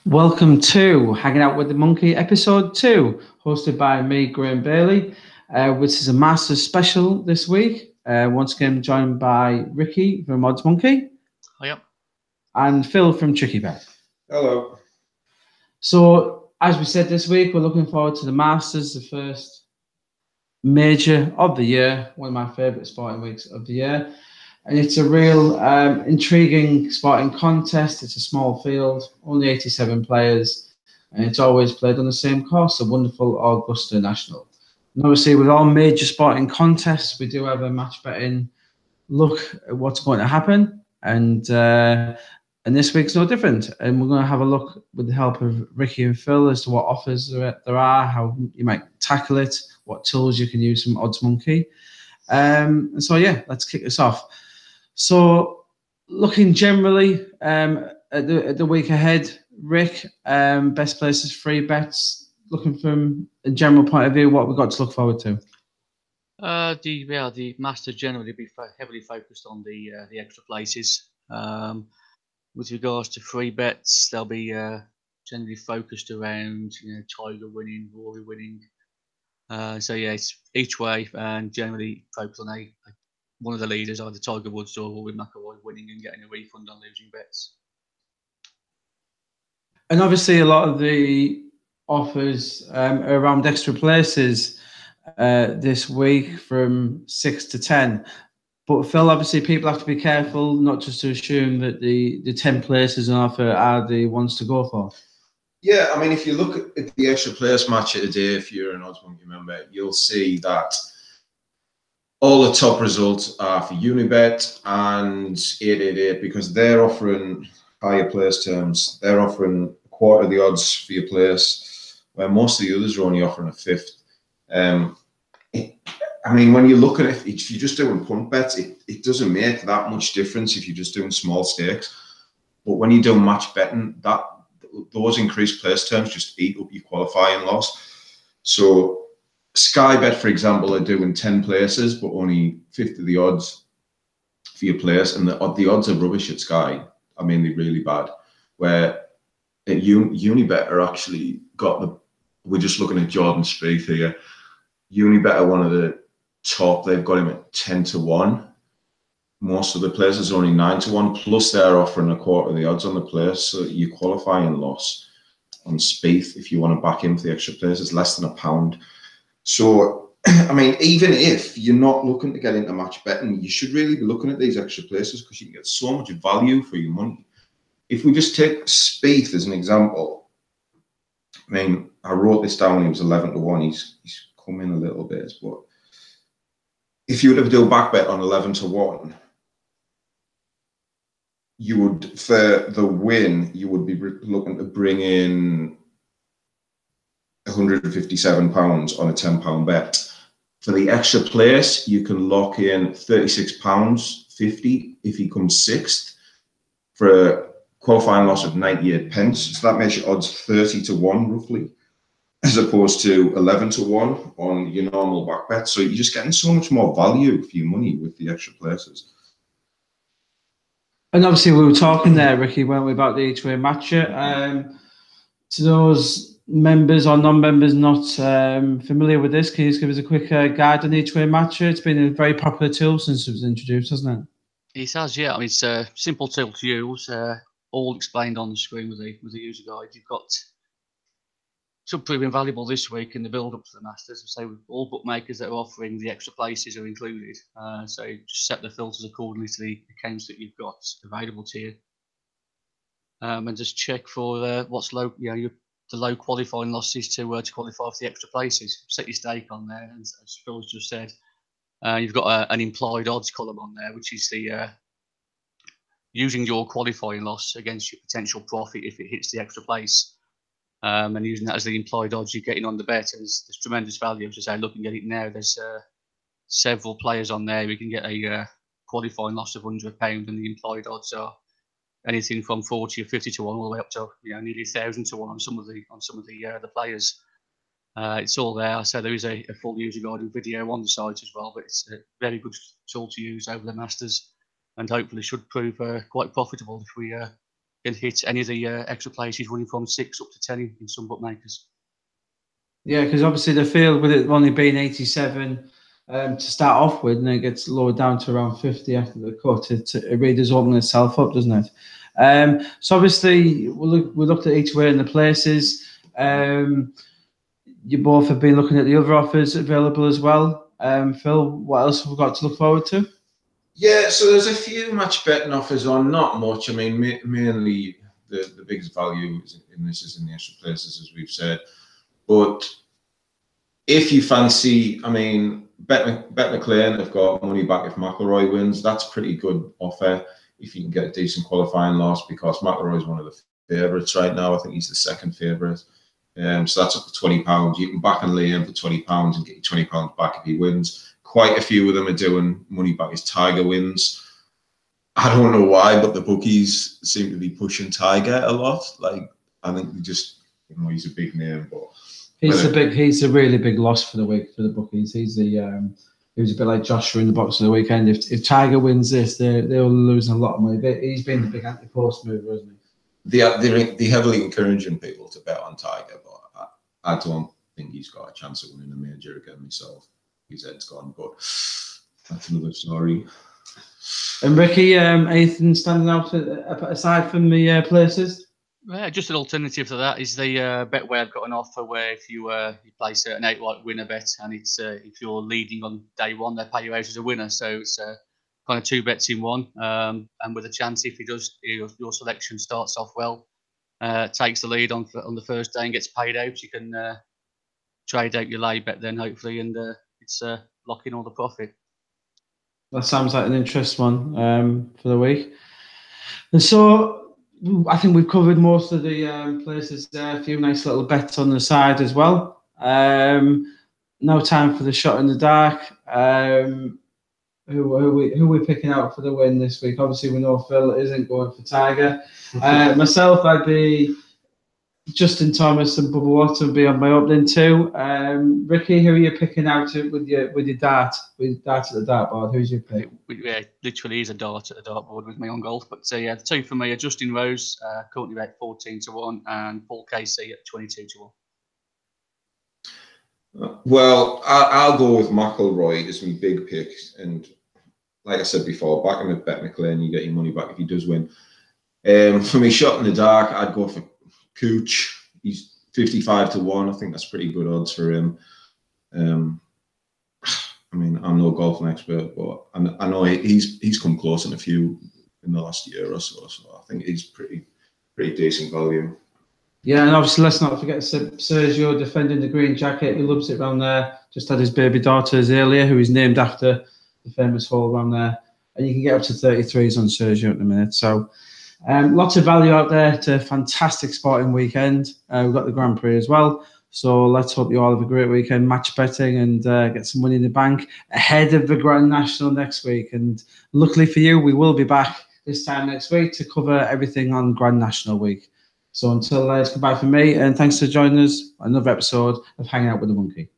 Welcome to Hanging Out with the Monkey, episode 2, hosted by me, Graham Bailey, which is a Masters special this week. Once again, joined by Ricky from OddsMonkey Oh, yep. and Phil from Tricky Bet. Hello. So, as we said this week, we're looking forward to the Masters, the first major of the year, one of my favourite sporting weeks of the year. And it's a real intriguing sporting contest. It's a small field, only 87 players, and it's always played on the same course, the wonderful Augusta National. And obviously, with all major sporting contests, we do have a match betting look at what's going to happen. And this week's no different. And we're going to have a look with the help of Ricky and Phil as to what offers there are, how you might tackle it, what tools you can use from OddsMonkey. And so, yeah, let's kick this off. So, looking generally at the week ahead, Rick, best places, free bets. Looking from a general point of view, what we've got to look forward to. The Masters generally be heavily focused on the extra places. With regards to free bets, they'll be generally focused around Tiger winning, Rory winning. So yeah, it's each way and generally focus on one of the leaders, either Tiger Woods or Rory McIlroy, winning and getting a refund on losing bets. And obviously, a lot of the offers are around extra places this week from 6 to 10. But Phil, obviously, people have to be careful not just to assume that the 10 places on offer are the ones to go for. Yeah, I mean, if you look at the extra players match of the day, if you're an OddsMonkey member, you'll see that all the top results are for Unibet and 888 because they're offering higher place terms. They're offering a quarter of the odds for your place, where most of the others are only offering a fifth. I mean, when you look at it, if you're just doing punt bets, it doesn't make that much difference if you're just doing small stakes. But when you do match betting, those increased place terms just eat up your qualifying loss. So Sky Bet, for example, are doing 10 places, but only 50 of the odds for your place. And the odds are rubbish at Sky. I mean, they're really bad. Where at Unibet are actually we're just looking at Jordan Spieth here. Unibet are one of the top. They've got him at 10 to 1. Most of the places are only 9 to 1. Plus, they're offering a quarter of the odds on the place. So your qualifying loss on Spieth, if you want to back him for the extra place, is less than £1. So, I mean, even if you're not looking to get into match betting, you should really be looking at these extra places because you can get so much value for your money. If we just take Spieth as an example, I mean, I wrote this down. He was 11 to 1. He's come in a little bit, but if you were to do a back bet on 11 to 1, you would, for the win, you would be looking to bring in £157 on a £10 bet. For the extra place, you can lock in £36.50 if he comes sixth for a qualifying loss of 98 pence. So that makes your odds 30 to 1 roughly, as opposed to 11 to 1 on your normal back bet. So you're just getting so much more value for your money with the extra places. And obviously, we were talking there, Ricky, weren't we, about the each-way matcher. To those members or non-members not familiar with this, can you just give us a quick guide on each-way matcher? It's been a very popular tool since it was introduced, hasn't it? It has, yeah. I mean, it's a simple tool to use, all explained on the screen with the user guide. You've got some proving valuable this week in the build-up to the Masters. So all bookmakers that are offering the extra places are included. So just set the filters accordingly to the accounts that you've got available to you, and just check for what's low. The low qualifying losses to qualify for the extra places. Set your stake on there, and as Phil's just said, you've got an implied odds column on there, which is the using your qualifying loss against your potential profit if it hits the extra place. And using that as the implied odds you're getting on the bet. And there's tremendous value. As I say, looking at it now, there's several players on there. We can get a qualifying loss of £100, and the implied odds are anything from 40 or 50 to 1 all the way up to nearly 1,000 to 1 on some of the players. It's all there. So there is a full user guide and video on the site as well. But it's a very good tool to use over the Masters, and hopefully should prove quite profitable if we can hit any of the extra places running from 6 up to 10 in some bookmakers. Yeah, because obviously the field, with it only being 87 to start off with, and then it gets lowered down to around 50 after the cut, it really does open itself up, doesn't it? So obviously we looked at each way in the places. You both have been looking at the other offers available as well. Phil, what else have we got to look forward to? Yeah, so there's a few match betting offers on, not much. I mean, mainly the biggest value in this is in the extra places, as we've said. But if you fancy, I mean, Bet McLean have got money back if McIlroy wins. That's a pretty good offer if you can get a decent qualifying loss, because McIlroy is one of the favourites right now. I think he's the second favourite. So that's up to £20. You can back and lay in for £20 and get your £20 back if he wins. Quite a few of them are doing money back as Tiger wins. I don't know why, but the bookies seem to be pushing Tiger a lot. Like, I think they just, he's a big name, but he's a really big loss for the week for the bookies. He was a bit like Joshua in the box of the weekend. If Tiger wins this, they're losing a lot of money. He's been the big anti-post mover, hasn't he? They're heavily encouraging people to bet on Tiger, but I don't think he's got a chance of winning a major again myself. His head's gone, but that's another story. And Ricky, anything standing out aside from the places? Yeah, just an alternative to that is the Betway have got an offer where if you place an outright winner bet, and it's if you're leading on day one, they pay you out as a winner. So it's kind of 2 bets in one, and with a chance if your selection starts off well, takes the lead on the first day and gets paid out, you can trade out your lay bet then hopefully, and it's locking all the profit. That sounds like an interesting one for the week. And so I think we've covered most of the places there. A few nice little bets on the side as well. No time for the shot in the dark. Who are we picking out for the win this week? Obviously, we know Phil isn't going for Tiger. Myself, I'd be Justin Thomas and Bubba Watson be on my opening too. Ricky, who are you picking out with your dart? With dart at the dartboard, who's your pick? Yeah, literally is a dart at the dartboard with me on golf. But yeah, the two for me are Justin Rose, currently about 14-1, and Paul Casey at 22-1. Well, I'll go with McIlroy as my big pick, and like I said before, back him at Bet McLean, you get your money back if he does win. For me, shot in the dark, I'd go for Cooch. He's 55-1. I think that's pretty good odds for him. I mean, I'm no golf expert, but I know he's come close in a few in the last year or so. So I think he's pretty decent value. Yeah, and obviously let's not forget Sergio defending the green jacket. He loves it around there. Just had his baby daughter Azalea, who is named after the famous hole around there. And you can get up to 33s on Sergio at the minute. So lots of value out there. It's a fantastic sporting weekend. We've got the Grand Prix as well. So let's hope you all have a great weekend match betting and get some money in the bank ahead of the Grand National next week. And luckily for you, we will be back this time next week to cover everything on Grand National week. So until it's goodbye from me, and thanks for joining us on another episode of Hanging Out with the Monkey.